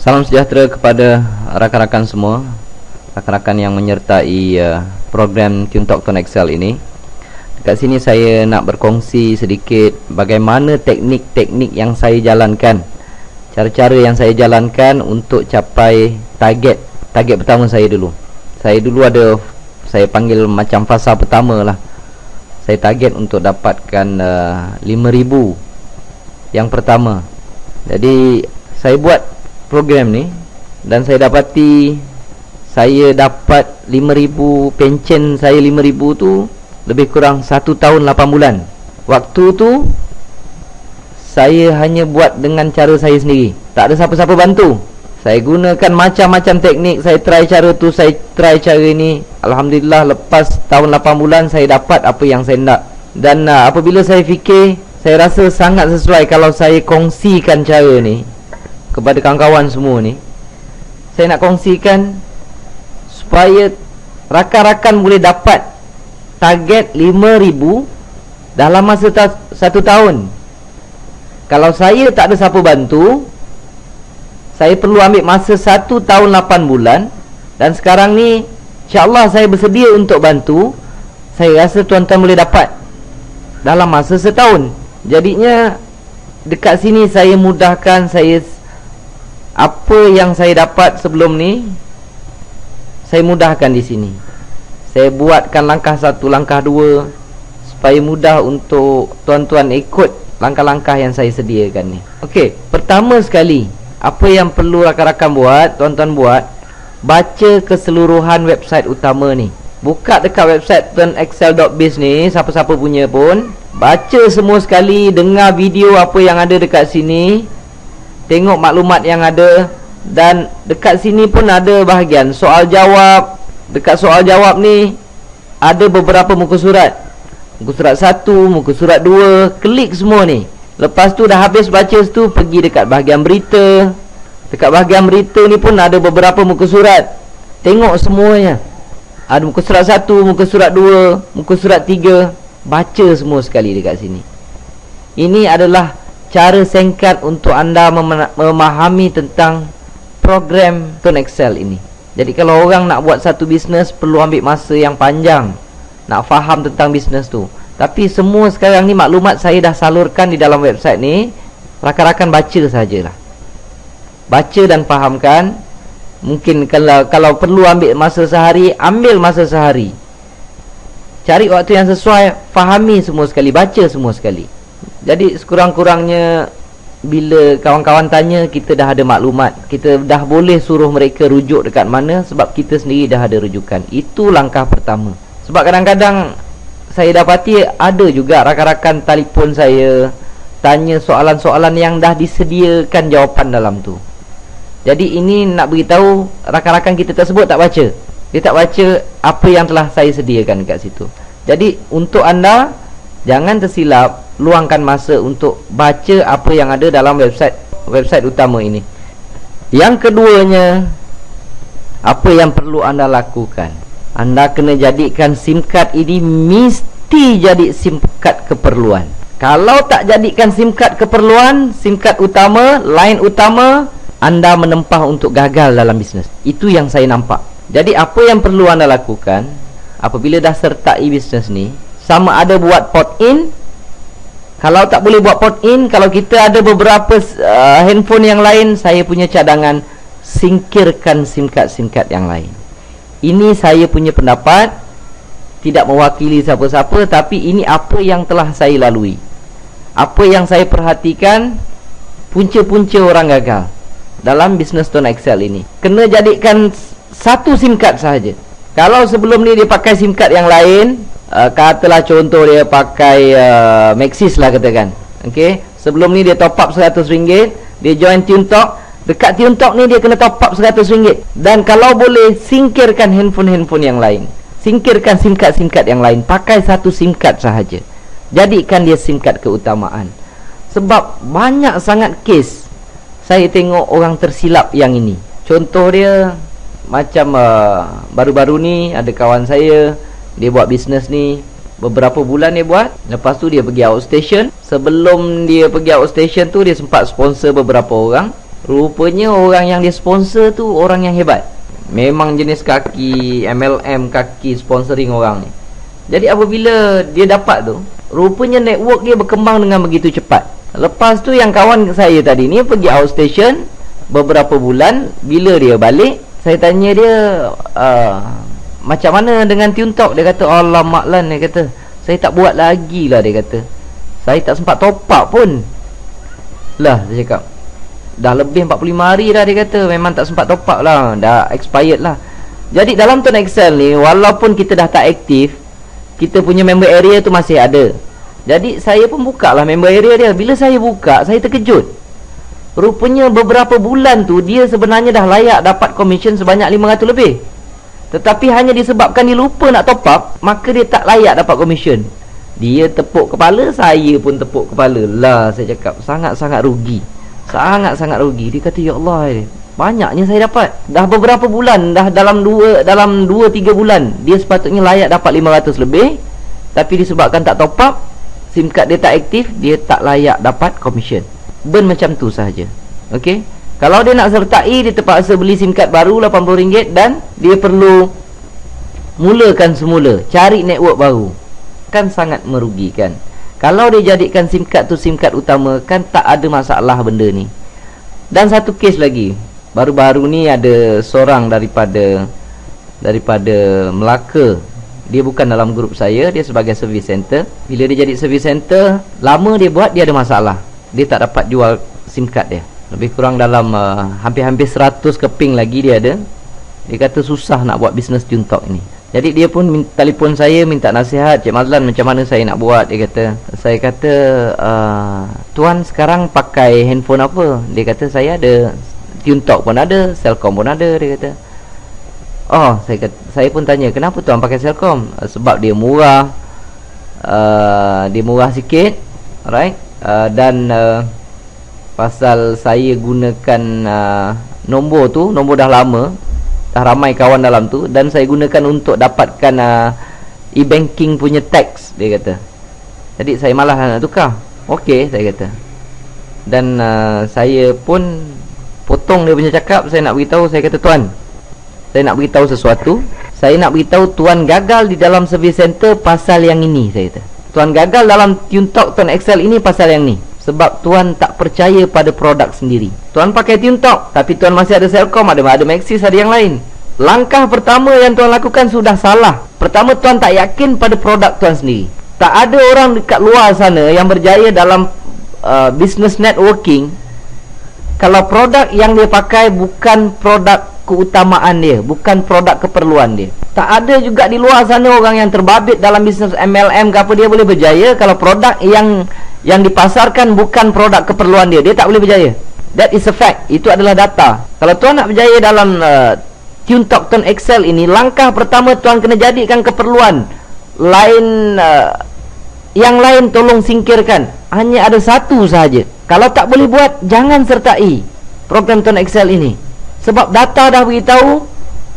Salam sejahtera kepada rakan-rakan semua, rakan-rakan yang menyertai program TuneTalk Tone Excel ini. Dekat sini saya nak berkongsi sedikit bagaimana teknik-teknik yang saya jalankan, cara-cara yang saya jalankan untuk capai target pertama saya dulu. Saya panggil macam fasa pertama lah. Saya target untuk dapatkan 5,000 yang pertama. Jadi saya buat program ni dan saya dapati saya dapat 5,000 pencen. Saya 5,000 tu lebih kurang 1 tahun 8 bulan. Waktu tu saya hanya buat dengan cara saya sendiri, tak ada siapa-siapa bantu. Saya gunakan macam-macam teknik. Saya try cara tu, saya try cara ni. Alhamdulillah lepas tahun 8 bulan saya dapat apa yang saya nak. Dan apabila saya fikir, saya rasa sangat sesuai kalau saya kongsikan cara ni kepada kawan-kawan semua ni. Saya nak kongsikan supaya rakan-rakan boleh dapat target 5,000 dalam masa 1 tahun. Kalau saya tak ada siapa bantu, saya perlu ambil masa 1 tahun 8 bulan. Dan sekarang ni insya-Allah saya bersedia untuk bantu. Saya rasa tuan-tuan boleh dapat dalam masa setahun. Jadinya dekat sini saya mudahkan. Apa yang saya dapat sebelum ni, saya mudahkan di sini. Saya buatkan langkah 1, langkah 2 supaya mudah untuk tuan-tuan ikut langkah-langkah yang saya sediakan ni. Okey, pertama sekali, apa yang perlu rakan-rakan buat, tuan-tuan buat, baca keseluruhan website utama ni. Buka dekat website tonexcel.biz ni, siapa-siapa punya pun, baca semua sekali, dengar video apa yang ada dekat sini, tengok maklumat yang ada. Dan dekat sini pun ada bahagian soal jawab. Dekat soal jawab ni ada beberapa muka surat. Muka surat 1, muka surat 2. Klik semua ni. Lepas tu dah habis baca tu, pergi dekat bahagian berita. Dekat bahagian berita ni pun ada beberapa muka surat. Tengok semuanya. Ada muka surat 1, muka surat 2, muka surat 3. Baca semua sekali dekat sini. Ini adalah cara singkat untuk anda memahami tentang program Tone Excel ini. Jadi kalau orang nak buat satu bisnes, perlu ambil masa yang panjang nak faham tentang bisnes tu. Tapi semua sekarang ni maklumat saya dah salurkan di dalam website ni. Rakan-rakan baca sajalah. Baca dan fahamkan. Mungkin kalau perlu ambil masa sehari, ambil masa sehari. Cari waktu yang sesuai, fahami semua sekali, baca semua sekali. Jadi sekurang-kurangnya bila kawan-kawan tanya, kita dah ada maklumat. Kita dah boleh suruh mereka rujuk dekat mana, sebab kita sendiri dah ada rujukan. Itu langkah pertama. Sebab kadang-kadang saya dapati ada juga rakan-rakan telefon saya, tanya soalan-soalan yang dah disediakan jawapan dalam tu. Jadi ini nak beritahu rakan-rakan kita tersebut tak baca. Dia tak baca apa yang telah saya sediakan dekat situ. Jadi untuk anda, jangan tersilap, luangkan masa untuk baca apa yang ada dalam website utama ini. Yang keduanya, apa yang perlu anda lakukan? Anda kena jadikan SIM card ini mesti jadi SIM card keperluan. Kalau tak jadikan SIM card keperluan, SIM card utama, line utama, anda menempah untuk gagal dalam bisnes. Itu yang saya nampak. Jadi apa yang perlu anda lakukan apabila dah sertai bisnes ni, sama ada buat port in. Kalau tak boleh buat port in, kalau kita ada beberapa handphone yang lain, saya punya cadangan, singkirkan SIM card yang lain. Ini saya punya pendapat, tidak mewakili siapa-siapa, tapi ini apa yang telah saya lalui, apa yang saya perhatikan, punca-punca orang gagal dalam bisnes Tone Excel ini. Kena jadikan satu SIM card sahaja. Kalau sebelum ni dia pakai SIM card yang lain, katalah contoh dia pakai Maxis lah katakan. Okey, sebelum ni dia top up RM100, dia join TuneTalk. Dekat TuneTalk ni dia kena top up RM100. Dan kalau boleh, singkirkan handphone yang lain. Singkirkan SIM card yang lain. Pakai satu SIM card sahaja. Jadikan dia SIM card keutamaan. Sebab banyak sangat kes saya tengok orang tersilap yang ini. Contoh dia macam baru-baru ni ada kawan saya, dia buat bisnes ni, beberapa bulan dia buat. Lepas tu dia pergi outstation. Sebelum dia pergi outstation tu, dia sempat sponsor beberapa orang. Rupanya orang yang dia sponsor tu orang yang hebat. Memang jenis kaki MLM, kaki sponsoring orang ni. Jadi apabila dia dapat tu, rupanya network dia berkembang dengan begitu cepat. Lepas tu yang kawan saya tadi ni pergi outstation beberapa bulan. Bila dia balik, saya tanya dia, macam mana dengan TuneTalk? Dia kata, alamak Lan, dia kata, saya tak buat lagi lah, dia kata. Saya tak sempat top up pun. Lah, saya cakap, dah lebih 45 hari dah, dia kata. Memang tak sempat top up lah, dah expired lah. Jadi dalam Tone Excel ni, walaupun kita dah tak aktif, kita punya member area tu masih ada. Jadi saya pun buka lah member area dia. Bila saya buka, saya terkejut. Rupanya beberapa bulan tu dia sebenarnya dah layak dapat komisen sebanyak 500 lebih. Tetapi hanya disebabkan dia lupa nak top up, maka dia tak layak dapat komisen. Dia tepuk kepala, saya pun tepuk kepala. Lah, saya cakap, sangat-sangat rugi. Sangat-sangat rugi. Dia kata, ya Allah, banyaknya saya dapat. Dah beberapa bulan, dah dalam 2-3 bulan dia sepatutnya layak dapat 500 lebih, tapi disebabkan tak top up, SIM card dia tak aktif, dia tak layak dapat komisen. Macam tu sahaja. Okey. Kalau dia nak sertai, dia terpaksa beli SIM card baru RM80 dan dia perlu mulakan semula, cari network baru. Kan sangat merugikan. Kalau dia jadikan SIM card tu SIM card utama, kan tak ada masalah benda ni. Dan satu kes lagi, baru-baru ni ada seorang daripada Melaka. Dia bukan dalam grup saya, dia sebagai service center. Bila dia jadi service center, lama dia buat, dia ada masalah. Dia tak dapat jual SIM card dia. Lebih kurang dalam hampir-hampir 100 keping lagi dia ada. Dia kata susah nak buat bisnes TuneTalk ni. Jadi dia pun telefon saya, minta nasihat, Cik Mazlan, macam mana saya nak buat, dia kata. Saya kata, tuan sekarang pakai handphone apa? Dia kata, saya ada TuneTalk pun ada, Celcom pun ada, dia kata. Oh, saya pun tanya, kenapa tuan pakai Celcom? Sebab dia murah. Dia murah sikit, alright. Dan pasal saya gunakan nombor tu, nombor dah lama, dah ramai kawan dalam tu, dan saya gunakan untuk dapatkan e-banking punya tax, dia kata. Jadi saya malas nak tukar. Okey, saya kata. Dan saya pun potong dia punya cakap. Saya nak beritahu, saya kata, tuan, saya nak beritahu sesuatu. Saya nak beritahu tuan gagal di dalam service center pasal yang ini, saya kata. Tuan gagal dalam TuneTalk Tone Excel ini pasal yang ni. Sebab tuan tak percaya pada produk sendiri. Tuan pakai TuneTalk, tapi tuan masih ada Celcom, ada Maxis, ada yang lain. Langkah pertama yang tuan lakukan sudah salah. Pertama, tuan tak yakin pada produk tuan sendiri. Tak ada orang dekat luar sana yang berjaya dalam business networking kalau produk yang dia pakai bukan produk keutamaan dia, bukan produk keperluan dia. Tak ada juga di luar sana orang yang terbabit dalam bisnes MLM ke apa, dia boleh berjaya kalau produk yang dipasarkan bukan produk keperluan dia. Dia tak boleh berjaya. That is a fact. Itu adalah data. Kalau tuan nak berjaya dalam TuneTalk Tone Excel ini, langkah pertama tuan kena jadikan keperluan. Yang lain tolong singkirkan. Hanya ada satu sahaja. Kalau tak boleh buat, jangan sertai program Tone Excel ini. Sebab data dah beritahu,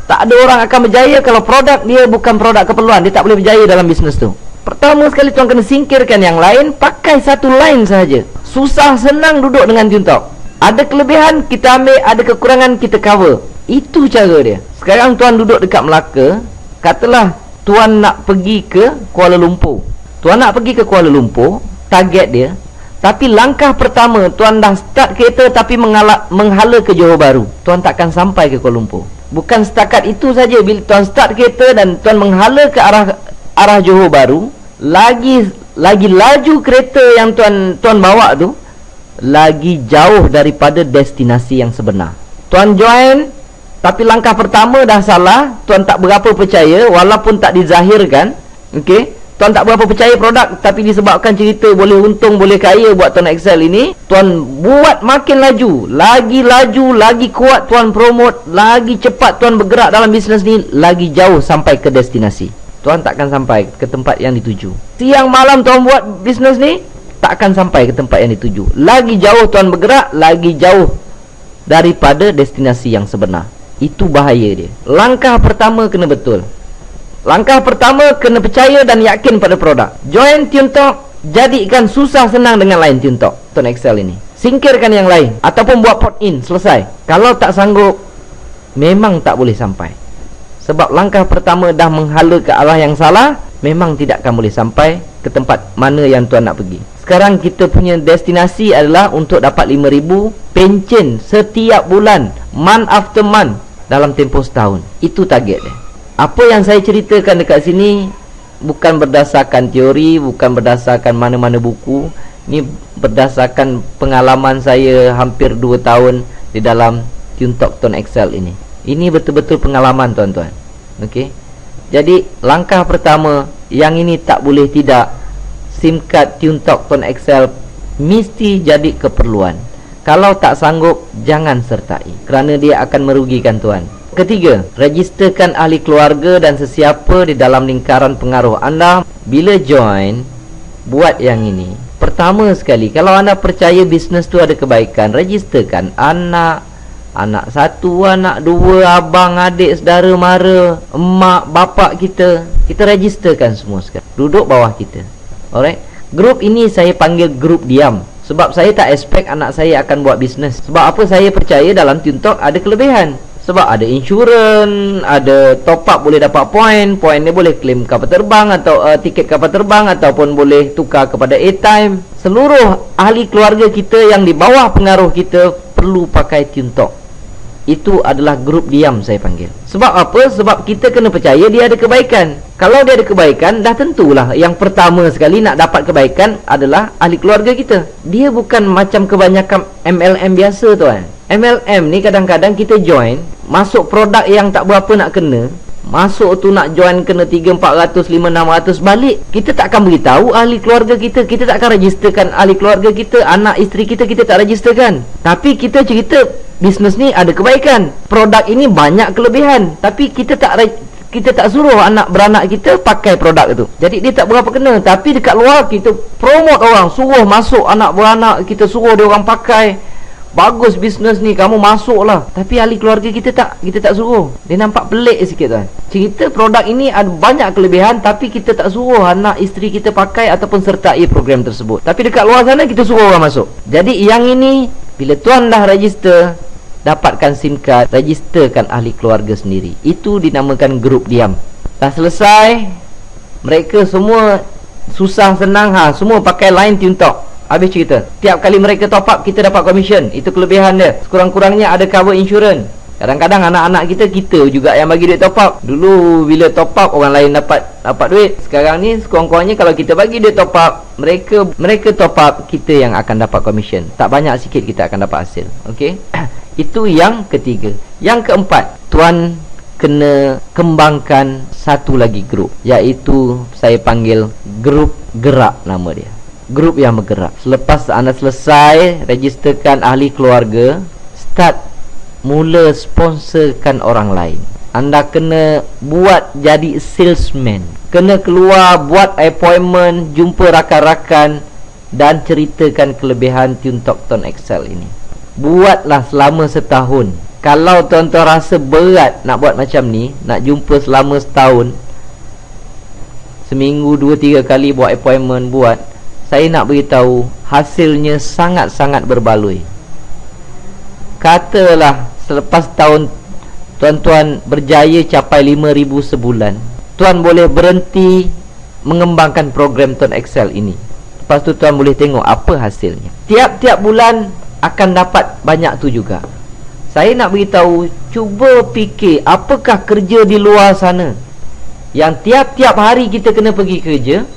tak ada orang akan berjaya kalau produk dia bukan produk keperluan. Dia tak boleh berjaya dalam bisnes tu. Pertama sekali tuan kena singkirkan yang lain, pakai satu line sahaja. Susah senang duduk dengan TuneTalk. Ada kelebihan kita ambil, ada kekurangan kita cover. Itu cara dia. Sekarang tuan duduk dekat Melaka, katalah tuan nak pergi ke Kuala Lumpur. Tuan nak pergi ke Kuala Lumpur, target dia. Tapi langkah pertama, tuan dah start kereta tapi menghala ke Johor Bahru. Tuan takkan sampai ke Kuala Lumpur. Bukan setakat itu saja. Bila tuan start kereta dan tuan menghala ke arah Johor Bahru, lagi laju kereta yang tuan bawa tu, lagi jauh daripada destinasi yang sebenar. Tuan join, tapi langkah pertama dah salah. Tuan tak berapa percaya, walaupun tak dizahirkan. Okey, tuan tak berapa percaya produk, tapi disebabkan cerita boleh untung, boleh kaya buat Tone Excel ini, tuan buat makin laju, lagi kuat tuan promote, lagi cepat tuan bergerak dalam bisnes ni, lagi jauh sampai ke destinasi. Tuan takkan sampai ke tempat yang dituju. Siang malam tuan buat bisnes ni, tak akan sampai ke tempat yang dituju. Lagi jauh tuan bergerak, lagi jauh daripada destinasi yang sebenar. Itu bahaya dia. Langkah pertama kena betul. Langkah pertama kena percaya dan yakin pada produk. Join TuneTalk, jadikan susah senang dengan line TuneTalk Tone Excel ini. singkirkan yang lain, ataupun buat port in, selesai. Kalau tak sanggup, memang tak boleh sampai. Sebab langkah pertama dah menghala ke arah yang salah, memang tidak akan boleh sampai ke tempat mana yang tuan nak pergi. Sekarang kita punya destinasi adalah untuk dapat 5,000 pencen setiap bulan, month after month, dalam tempoh setahun. Itu target dia. Apa yang saya ceritakan dekat sini bukan berdasarkan teori, bukan berdasarkan mana-mana buku. Ini berdasarkan pengalaman saya hampir 2 tahun di dalam TuneTalk Tone Excel ini. Ini betul-betul pengalaman tuan-tuan. Okey. Jadi langkah pertama, yang ini tak boleh tidak, SIM card TuneTalk Tone Excel mesti jadi keperluan. Kalau tak sanggup, jangan sertai, kerana dia akan merugikan tuan. Ketiga, registerkan ahli keluarga dan sesiapa di dalam lingkaran pengaruh anda. Bila join, buat yang ini. Pertama sekali, kalau anda percaya bisnes tu ada kebaikan, registerkan anak satu, anak dua, abang, adik, saudara mara, emak, bapak kita. Kita registerkan semua sekarang. Duduk bawah kita. Alright. Grup ini saya panggil grup diam. Sebab saya tak expect anak saya akan buat bisnes. Sebab apa? Saya percaya dalam TuneTalk ada kelebihan. Sebab ada insurans, ada top up boleh dapat poin. Poin ni boleh claim kapal terbang atau tiket kapal terbang, ataupun boleh tukar kepada airtime. Seluruh ahli keluarga kita yang di bawah pengaruh kita perlu pakai TuneTalk. Itu adalah grup diam saya panggil. Sebab apa? Sebab kita kena percaya dia ada kebaikan. Kalau dia ada kebaikan, dah tentulah yang pertama sekali nak dapat kebaikan adalah ahli keluarga kita. Dia bukan macam kebanyakan MLM biasa tuan. MLM ni kadang-kadang kita join, masuk produk yang tak berapa nak kena, masuk tu nak join kena 3, 400, 5, 600, balik. Kita tak akan beritahu ahli keluarga kita. Kita tak akan registerkan ahli keluarga kita. Anak isteri kita, kita tak registerkan. Tapi kita cerita bisnes ni ada kebaikan, produk ini banyak kelebihan, tapi kita tak suruh anak beranak kita pakai produk itu. Jadi dia tak berapa kena. Tapi dekat luar kita promote orang, suruh masuk anak beranak kita, suruh dia orang pakai. Bagus bisnes ni, kamu masuklah. Tapi ahli keluarga kita tak suruh. Dia nampak pelik sikit tuan. Cerita produk ini ada banyak kelebihan, tapi kita tak suruh anak isteri kita pakai ataupun sertai program tersebut. Tapi dekat luar sana kita suruh orang masuk. Jadi yang ini, bila tuan dah register, dapatkan SIM card, registerkan ahli keluarga sendiri. Itu dinamakan grup diam. Dah selesai, mereka semua susah senang semua pakai line TuneTalk. Habis cerita. Tiap kali mereka top up, kita dapat commission. Itu kelebihan dia. Sekurang-kurangnya ada cover insurans. Kadang-kadang anak-anak kita juga yang bagi duit top up. Dulu bila top up orang lain dapat duit. Sekarang ni sekurang-kurangnya kalau kita bagi duit top up, mereka top up, kita yang akan dapat commission. Tak banyak sikit kita akan dapat hasil. Okey. Itu yang ketiga. Yang keempat, tuan kena kembangkan satu lagi grup, iaitu saya panggil grup gerak nama dia. Grup yang bergerak. Selepas anda selesai registerkan ahli keluarga, start mula sponsorkan orang lain. Anda kena buat jadi salesman, kena keluar buat appointment, jumpa rakan-rakan dan ceritakan kelebihan TuneTalk Tone Excel ini. Buatlah selama setahun. Kalau tuan-tuan rasa berat nak buat macam ni, nak jumpa selama setahun, seminggu 2-3 kali buat appointment, saya nak beritahu hasilnya sangat-sangat berbaloi. Katalah selepas tahun tuan-tuan berjaya capai 5,000 sebulan, tuan boleh berhenti mengembangkan program Tone Excel ini. Lepas tu tuan boleh tengok apa hasilnya. Tiap-tiap bulan akan dapat banyak tu juga. Saya nak beritahu, cuba fikir apakah kerja di luar sana yang tiap-tiap hari kita kena pergi kerja.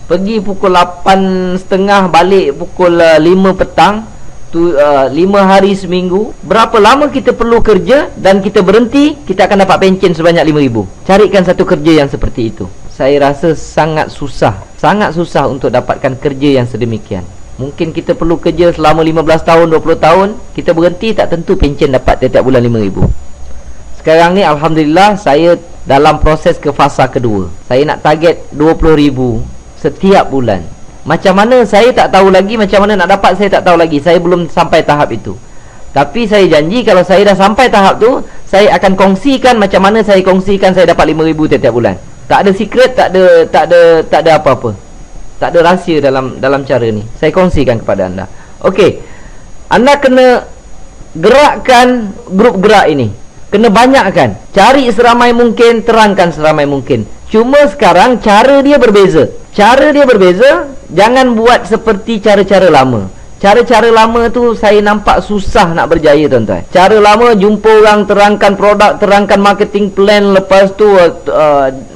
Pergi pukul 8.30, balik pukul 5 petang, 5 hari seminggu. Berapa lama kita perlu kerja dan kita berhenti, kita akan dapat pencen sebanyak 5,000. Carikan satu kerja yang seperti itu. Saya rasa sangat susah untuk dapatkan kerja yang sedemikian. Mungkin kita perlu kerja selama 15 tahun, 20 tahun, kita berhenti, tak tentu pencen dapat tiap bulan 5,000. Sekarang ni alhamdulillah saya dalam proses ke fasa kedua. Saya nak target 20,000 setiap bulan. Macam mana saya tak tahu lagi, macam mana nak dapat saya tak tahu lagi. Saya belum sampai tahap itu. Tapi saya janji kalau saya dah sampai tahap tu, saya akan kongsikan macam mana saya kongsikan saya dapat 5,000 tiap bulan. Tak ada secret, tak ada apa-apa. Tak ada rahsia dalam cara ni. Saya kongsikan kepada anda. Okey, Anda kena gerakkan grup gerak ini, kena banyakkan, cari seramai mungkin, terangkan seramai mungkin. Cuma sekarang cara dia berbeza. Jangan buat seperti cara-cara lama. Cara-cara lama tu saya nampak susah nak berjaya, tuan-tuan. Cara lama jumpa orang, terangkan produk, terangkan marketing plan. Lepas tu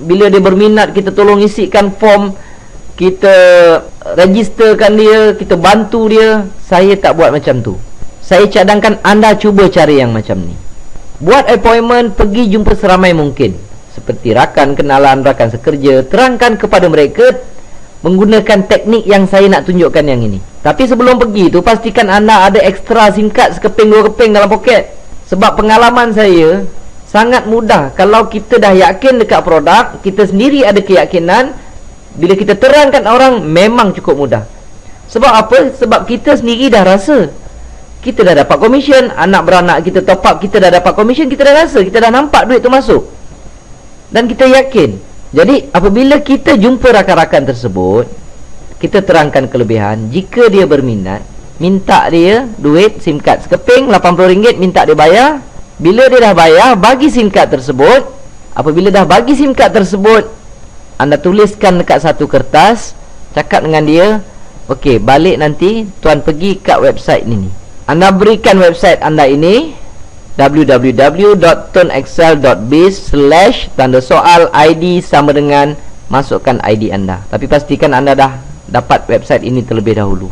bila dia berminat, kita tolong isikan form, kita registerkan dia, kita bantu dia. Saya tak buat macam tu. Saya cadangkan anda cuba cara yang macam ni. Buat appointment, pergi jumpa seramai mungkin, seperti rakan kenalan, rakan sekerja. Terangkan kepada mereka menggunakan teknik yang saya nak tunjukkan yang ini. Tapi sebelum pergi tu, pastikan anda ada ekstra SIM card sekeping dua keping dalam poket. Sebab pengalaman saya, sangat mudah kalau kita dah yakin dekat produk, kita sendiri ada keyakinan, bila kita terangkan orang, memang cukup mudah. Sebab apa? Sebab kita sendiri dah rasa, kita dah dapat komisen. Anak beranak kita top up, kita dah dapat komisen, kita dah rasa, kita dah nampak duit tu masuk, dan kita yakin. Jadi apabila kita jumpa rakan-rakan tersebut, kita terangkan kelebihan. Jika dia berminat, minta dia duit SIM card sekeping RM80, minta dia bayar. Bila dia dah bayar, bagi SIM card tersebut. Apabila dah bagi SIM card tersebut, anda tuliskan dekat satu kertas, cakap dengan dia, okey, balik nanti tuan pergi kat website ni. Anda berikan website anda ini, www.tonexcel.biz/ID sama dengan masukkan ID anda. Tapi pastikan anda dah dapat website ini terlebih dahulu.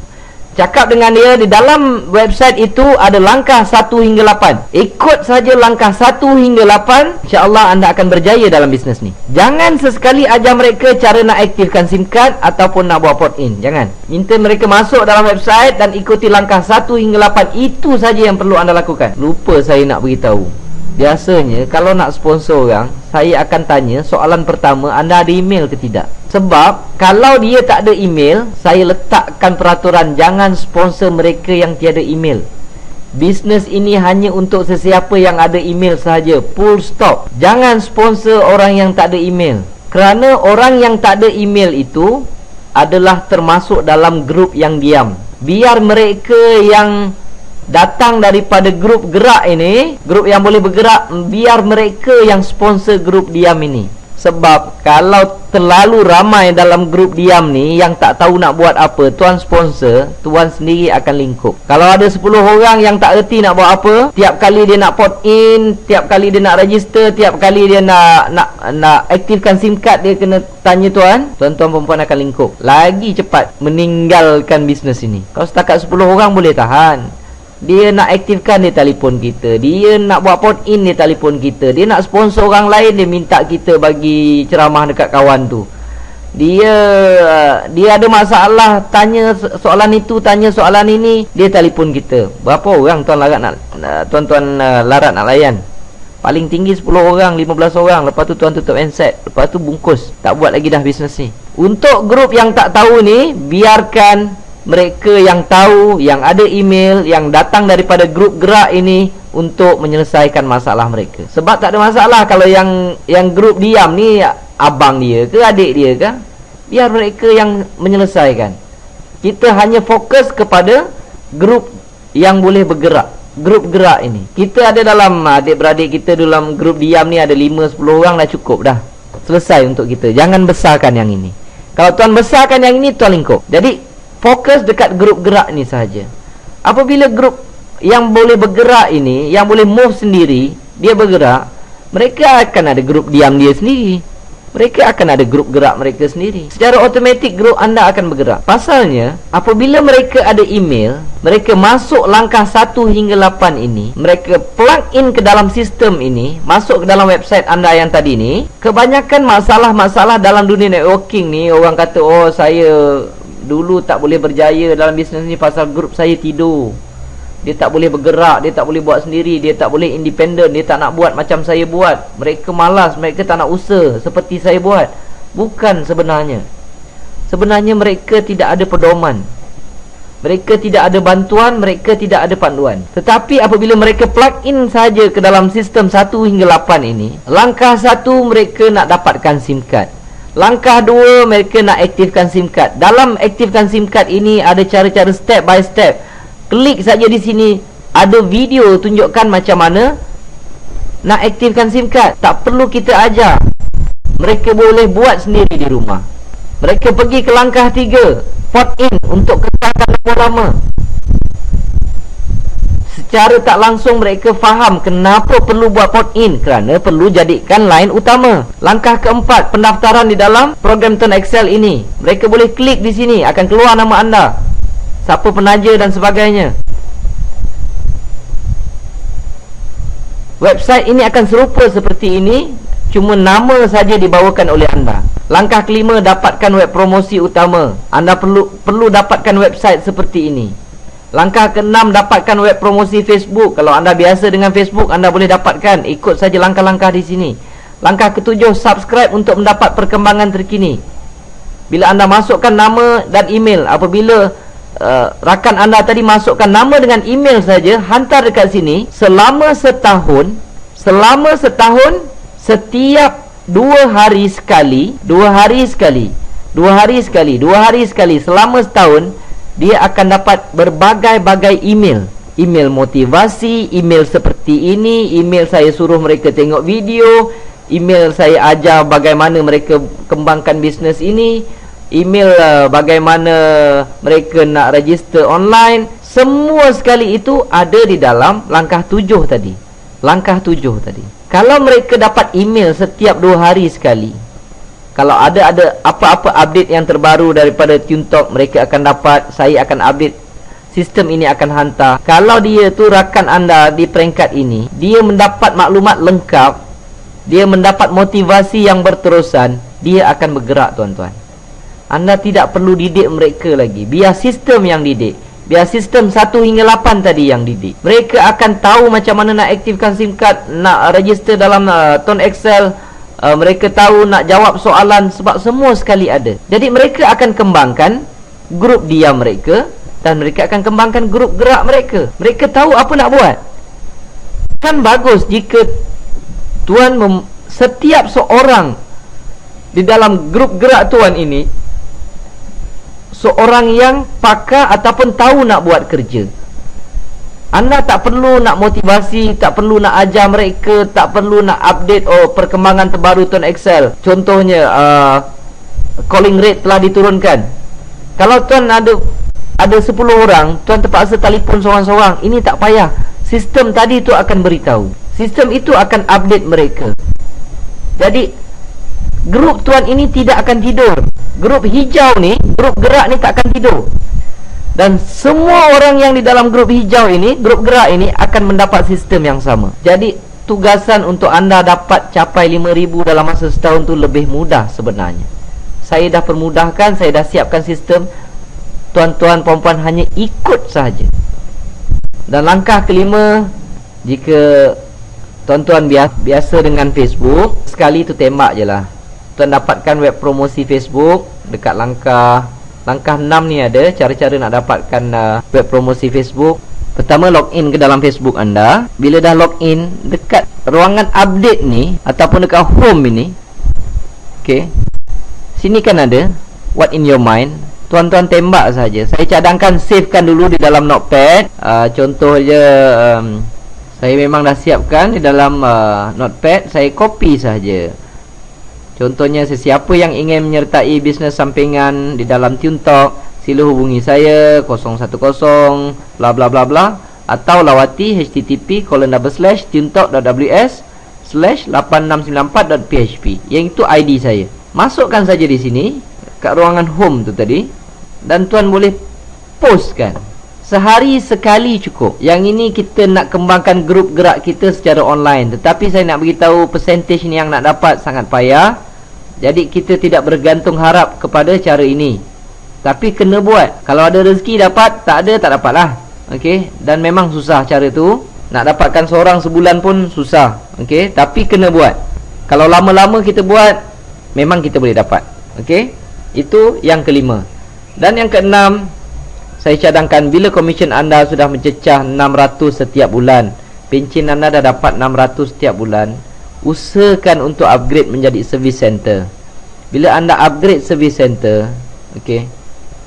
Cakap dengan dia, di dalam website itu ada langkah 1 hingga 8. Ikut saja langkah 1 hingga 8, insya-Allah anda akan berjaya dalam bisnes ni. Jangan sesekali ajar mereka cara nak aktifkan SIM card ataupun nak buat port in. Jangan. Minta mereka masuk dalam website dan ikuti langkah 1 hingga 8. Itu saja yang perlu anda lakukan. Lupa saya nak beritahu. Biasanya kalau nak sponsor orang, saya akan tanya soalan pertama, anda ada email ke tidak? Sebab kalau dia tak ada email, saya letakkan peraturan, jangan sponsor mereka yang tiada email. Bisnes ini hanya untuk sesiapa yang ada email sahaja. Full stop. Jangan sponsor orang yang tak ada email. Kerana orang yang tak ada email itu adalah termasuk dalam grup yang diam. Biar mereka yang datang daripada grup gerak ini, grup yang boleh bergerak, biar mereka yang sponsor grup diam ini. Sebab kalau terlalu ramai dalam grup diam ni yang tak tahu nak buat apa, tuan sponsor, tuan sendiri akan lingkup. Kalau ada 10 orang yang tak erti nak buat apa, tiap kali dia nak port in, tiap kali dia nak register, tiap kali dia nak aktifkan SIM card, dia kena tanya tuan-tuan perempuan akan lingkup. Lagi cepat meninggalkan bisnes ini. Kalau setakat 10 orang boleh tahan. Dia nak aktifkan, dia telefon kita. Dia nak buat port in, dia telefon kita. Dia nak sponsor orang lain, dia minta kita bagi ceramah dekat kawan tu. Dia ada masalah, tanya soalan itu, tanya soalan ini, dia telefon kita. Berapa orang tuan-tuan larat nak layan? Paling tinggi 10 orang, 15 orang. Lepas tu tuan tutup handset, lepas tu bungkus, tak buat lagi dah bisnes ni. Untuk grup yang tak tahu ni, biarkan mereka yang tahu, yang ada email, yang datang daripada grup gerak ini untuk menyelesaikan masalah mereka. Sebab tak ada masalah kalau yang grup diam ni abang dia ke adik dia ke, biar mereka yang menyelesaikan. Kita hanya fokus kepada grup yang boleh bergerak, grup gerak ini. Kita ada dalam, adik-beradik kita dalam grup diam ni ada 5-10 orang dah cukup dah. Selesai untuk kita. Jangan besarkan yang ini. Kalau tuan besarkan yang ini, tuan lingkup. Jadi fokus dekat grup gerak ni sahaja. Apabila grup yang boleh bergerak ini, yang boleh move sendiri, dia bergerak, mereka akan ada grup diam dia sendiri. Mereka akan ada grup gerak mereka sendiri. Secara automatik grup anda akan bergerak. Pasalnya, apabila mereka ada email, mereka masuk langkah 1 hingga 8 ini, mereka plug in ke dalam sistem ini, masuk ke dalam website anda yang tadi ni. Kebanyakan masalah-masalah dalam dunia networking ni, orang kata, oh saya dulu tak boleh berjaya dalam bisnes ni pasal grup saya tidur. Dia tak boleh bergerak, dia tak boleh buat sendiri, dia tak boleh independen, dia tak nak buat macam saya buat. Mereka malas, mereka tak nak usaha seperti saya buat. Bukan sebenarnya. Sebenarnya mereka tidak ada pedoman. Mereka tidak ada bantuan, mereka tidak ada panduan. Tetapi apabila mereka plug in saja ke dalam sistem 1 hingga 8 ini, langkah 1 mereka nak dapatkan SIM card. Langkah 2, mereka nak aktifkan SIM card. Dalam aktifkan SIM card ini ada cara-cara step by step. Klik saja di sini, ada video tunjukkan macam mana nak aktifkan SIM card. Tak perlu kita ajar, mereka boleh buat sendiri di rumah. Mereka pergi ke langkah 3, port in untuk kekalkan nombor lama. Secara tak langsung mereka faham kenapa perlu buat port in, kerana perlu jadikan line utama. Langkah keempat, pendaftaran di dalam program Tone Excel ini. Mereka boleh klik di sini, akan keluar nama anda, siapa penaja dan sebagainya. Website ini akan serupa seperti ini, cuma nama saja dibawakan oleh anda. Langkah kelima, dapatkan web promosi utama. Anda perlu dapatkan website seperti ini. Langkah keenam, dapatkan web promosi Facebook. Kalau anda biasa dengan Facebook, anda boleh dapatkan. Ikut saja langkah-langkah di sini. Langkah ketujuh, subscribe untuk mendapat perkembangan terkini. Bila anda masukkan nama dan email, apabila rakan anda tadi masukkan nama dengan email saja, hantar dekat sini. Selama setahun, setiap 2 hari sekali, selama setahun, dia akan dapat berbagai-bagai email. Email motivasi, email seperti ini, email saya suruh mereka tengok video, email saya ajar bagaimana mereka kembangkan bisnes ini, email bagaimana mereka nak register online. Semua sekali itu ada di dalam langkah 7 tadi. Kalau mereka dapat email setiap 2 hari sekali, kalau ada apa-apa update yang terbaru daripada TuneTalk, mereka akan dapat. Saya akan update, sistem ini akan hantar. Kalau dia tu rakan anda di peringkat ini, dia mendapat maklumat lengkap, dia mendapat motivasi yang berterusan, dia akan bergerak, tuan-tuan. Anda tidak perlu didik mereka lagi, biar sistem yang didik. Biar sistem 1 hingga 8 tadi yang didik. Mereka akan tahu macam mana nak aktifkan SIM card, nak register dalam Tone Excel. Mereka tahu nak jawab soalan, sebab semua sekali ada. Jadi mereka akan kembangkan grup diam mereka, dan mereka akan kembangkan grup gerak mereka. Mereka tahu apa nak buat. Kan bagus jika tuan setiap seorang di dalam grup gerak tuan ini seorang yang pakar ataupun tahu nak buat kerja. Anda tak perlu nak motivasi, tak perlu nak ajar mereka, tak perlu nak update perkembangan terbaru Tone Excel. Contohnya calling rate telah diturunkan. Kalau tuan ada 10 orang, tuan terpaksa telefon seorang-seorang, ini tak payah. Sistem tadi tu akan beritahu. Sistem itu akan update mereka. Jadi grup tuan ini tidak akan tidur. Grup hijau ni, grup gerak ni tak akan tidur. Dan semua orang yang di dalam grup hijau ini, grup gerak ini, akan mendapat sistem yang sama. Jadi tugasan untuk anda dapat capai 5,000 dalam masa setahun tu lebih mudah sebenarnya. Saya dah permudahkan, saya dah siapkan sistem. Tuan-tuan, puan-puan hanya ikut sahaja. Dan langkah kelima, jika tuan-tuan biasa dengan Facebook, sekali tu tembak je lah. Tuan dapatkan web promosi Facebook dekat langkah 6 ni ada cara-cara nak dapatkan web promosi Facebook. Pertama, login ke dalam Facebook anda. Bila dah login, dekat ruangan update ni ataupun dekat home ini, okey, sini kan ada what in your mind. Tuan-tuan tembak saja. Saya cadangkan savekan dulu di dalam notepad. Contoh je, saya memang dah siapkan di dalam notepad. Saya copy saja. Contohnya, sesiapa yang ingin menyertai bisnes sampingan di dalam TuneTalk, sila hubungi saya 010 bla bla bla bla, atau lawati http://tuntalk.ws/8694.php. Yang itu ID saya. Masukkan saja di sini kat ruangan home tu tadi, dan tuan boleh postkan. Sehari sekali cukup. Yang ini kita nak kembangkan grup gerak kita secara online. Tetapi saya nak beritahu, percentage ni yang nak dapat sangat payah. Jadi kita tidak bergantung harap kepada cara ini, tapi kena buat. Kalau ada rezeki dapat, tak ada tak dapatlah. Okey, dan memang susah cara tu. Nak dapatkan seorang sebulan pun susah. Okey, tapi kena buat. Kalau lama-lama kita buat, memang kita boleh dapat. Okey, itu yang kelima. Dan yang keenam, saya cadangkan bila komisen anda sudah mencecah 600 setiap bulan, pencen anda dah dapat 600 setiap bulan, usahakan untuk upgrade menjadi service center. Bila anda upgrade service center, okey,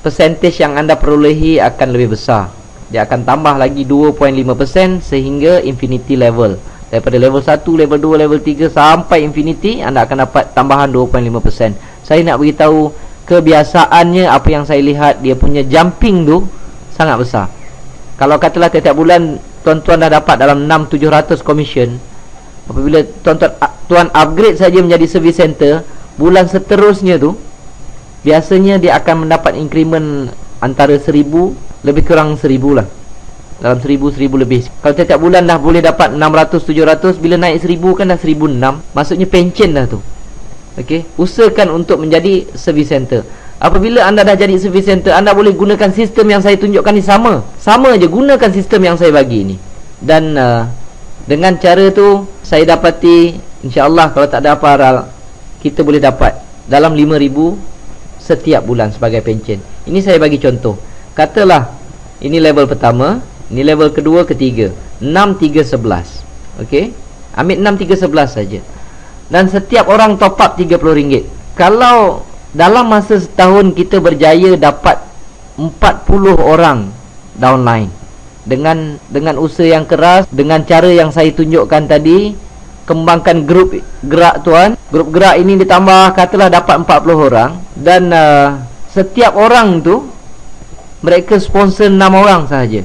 percentage yang anda perolehi akan lebih besar. dia akan tambah lagi 2.5% sehingga infinity level. Daripada level 1, level 2, level 3 sampai infinity, anda akan dapat tambahan 2.5%. Saya nak beritahu kebiasaannya, apa yang saya lihat, dia punya jumping tu sangat besar. Kalau katalah tiap-tiap bulan tuan-tuan dah dapat dalam 6-700 commission, apabila tuan upgrade saja menjadi service center, bulan seterusnya tu biasanya dia akan mendapat increment antara 1000 lebih kurang 1000 lah. Dalam 1000 lebih. Kalau tiap-tiap bulan dah boleh dapat 600-700, bila naik 1000 kan dah 1006. Maksudnya pencen dah tu. Okey, usahakan untuk menjadi service center. Apabila anda dah jadi service center, anda boleh gunakan sistem yang saya tunjukkan ni. Sama je, gunakan sistem yang saya bagi ni. Dan dengan cara tu saya dapati, insya-Allah kalau tak ada apa-apa, kita boleh dapat dalam 5000 setiap bulan sebagai pencen. Ini saya bagi contoh. Katalah ini level pertama, ini level kedua, ketiga, 6, 3, 11. Okey, ambil 6, 3, 11 saja. Dan setiap orang top up RM30. Kalau dalam masa setahun kita berjaya dapat 40 orang downline dengan usaha yang keras, dengan cara yang saya tunjukkan tadi, kembangkan grup gerak tuan. Grup gerak ini ditambah, katalah dapat 40 orang. Dan setiap orang tu mereka sponsor 6 orang sahaja.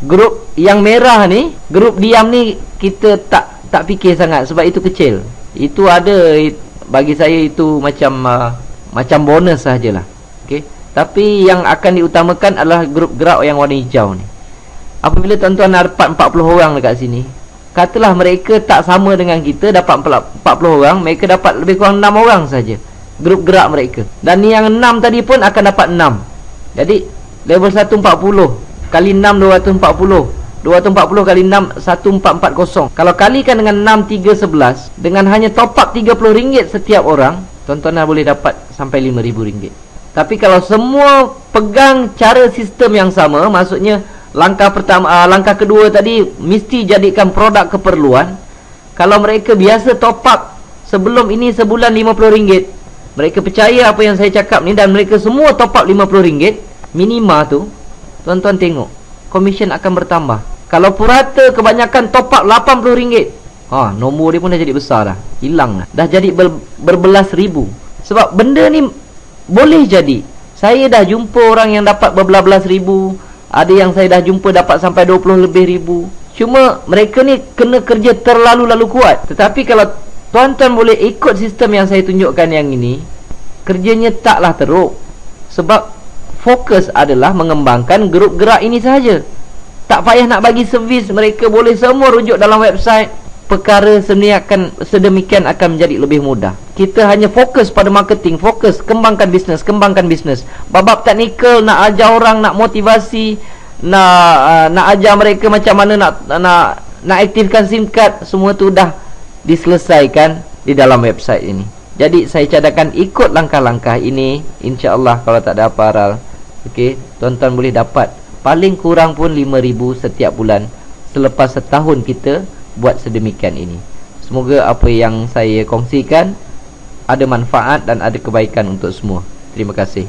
Grup yang merah ni, grup diam ni, kita tak fikir sangat sebab itu kecil. Itu ada, bagi saya itu macam bonus sahajalah. Okey. Tapi yang akan diutamakan adalah grup gerak yang warna hijau ni. Apabila tuan-tuan dapat 40 orang dekat sini, katalah mereka tak sama dengan kita, dapat 40 orang, mereka dapat lebih kurang 6 orang saja grup gerak mereka. Dan yang 6 tadi pun akan dapat 6. Jadi level 140 kali 6, 240. 240 kali 6, 1440. Kalau kalikan dengan 6, 3, 11, dengan hanya top up RM30 setiap orang, tuan-tuan dah boleh dapat sampai RM5,000. Tapi kalau semua pegang cara sistem yang sama, maksudnya langkah pertama, langkah kedua tadi mesti jadikan produk keperluan. Kalau mereka biasa top up sebelum ini sebulan RM50, mereka percaya apa yang saya cakap ni, dan mereka semua top up RM50 minima tu, tuan-tuan tengok komisen akan bertambah. Kalau purata kebanyakan top up RM80, nombor dia pun dah jadi besar dah, hilang dah jadi berbelas ribu. Sebab benda ni boleh jadi. Saya dah jumpa orang yang dapat berbelas-belas ribu, ada yang saya dah jumpa dapat sampai 20 lebih ribu. Cuma mereka ni kena kerja terlalu kuat. Tetapi kalau tuan-tuan boleh ikut sistem yang saya tunjukkan yang ini, kerjanya taklah teruk. Sebab fokus adalah mengembangkan grup gerak ini sahaja. Tak payah nak bagi servis, mereka boleh semua rujuk dalam website. Perkara sedemikian akan menjadi lebih mudah. Kita hanya fokus pada marketing, fokus kembangkan bisnes. Bab teknikal, nak ajar orang, nak motivasi, nak ajar mereka macam mana nak aktifkan SIM card, semua tu dah diselesaikan di dalam website ini. Jadi saya cadangkan ikut langkah-langkah ini, insya-Allah kalau tak ada apa Aral, okey, tuan-tuan boleh dapat paling kurang pun 5,000 setiap bulan selepas setahun kita buat sedemikian ini. Semoga apa yang saya kongsikan ada manfaat dan ada kebaikan untuk semua. Terima kasih.